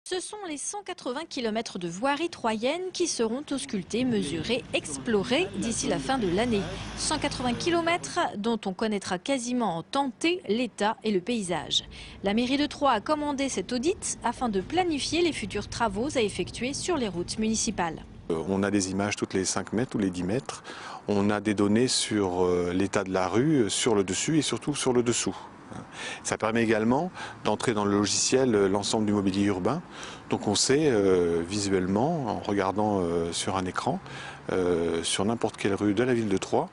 Ce sont les 180 km de voirie troyenne qui seront auscultés, mesurés, explorés d'ici la fin de l'année. 180 km dont on connaîtra quasiment en temps T l'état et le paysage. La mairie de Troyes a commandé cet audit afin de planifier les futurs travaux à effectuer sur les routes municipales. On a des images toutes les 5 mètres, tous les 10 mètres. On a des données sur l'état de la rue, sur le dessus et surtout sur le dessous. Ça permet également d'entrer dans le logiciel l'ensemble du mobilier urbain. Donc on sait visuellement, en regardant sur un écran, sur n'importe quelle rue de la ville de Troyes,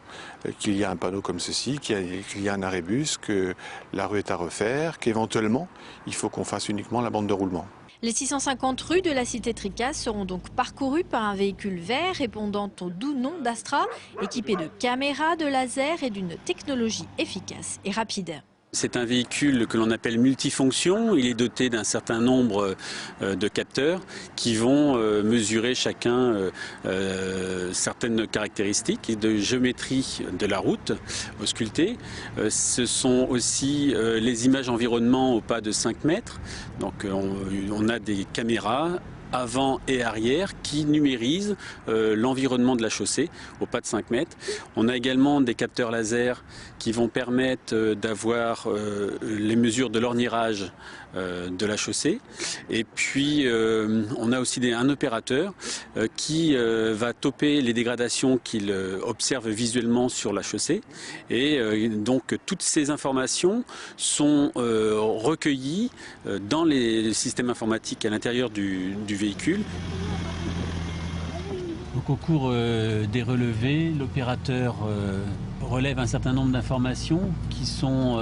qu'il y a un panneau comme ceci, qu'il y a un arrêbus, que la rue est à refaire, qu'éventuellement il faut qu'on fasse uniquement la bande de roulement. Les 650 rues de la cité Tricas seront donc parcourues par un véhicule vert répondant au doux nom d'Astra, équipé de caméras, de lasers et d'une technologie efficace et rapide. C'est un véhicule que l'on appelle multifonction. Il est doté d'un certain nombre de capteurs qui vont mesurer chacun certaines caractéristiques et de géométrie de la route auscultée. Ce sont aussi les images environnement au pas de 5 mètres. Donc on a des caméras avant et arrière qui numérisent l'environnement de la chaussée au pas de 5 mètres. On a également des capteurs laser qui vont permettre d'avoir les mesures de l'orniérage de la chaussée. Et puis on a aussi un opérateur qui va toper les dégradations qu'il observe visuellement sur la chaussée. Et donc toutes ces informations sont recueillies dans les systèmes informatiques à l'intérieur du véhicule. Donc au cours des relevés, l'opérateur relève un certain nombre d'informations qui sont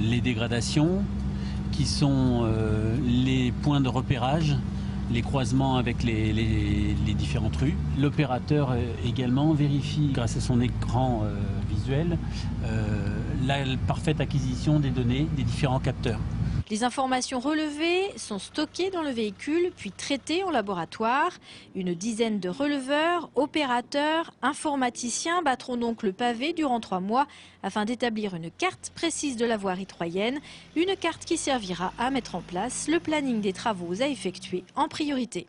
les dégradations, qui sont les points de repérage, les croisements avec les différentes rues. L'opérateur également vérifie grâce à son écran visuel la parfaite acquisition des données des différents capteurs. Les informations relevées sont stockées dans le véhicule puis traitées en laboratoire. Une dizaine de releveurs, opérateurs, informaticiens battront donc le pavé durant 3 mois afin d'établir une carte précise de la voirie troyenne. Une carte qui servira à mettre en place le planning des travaux à effectuer en priorité.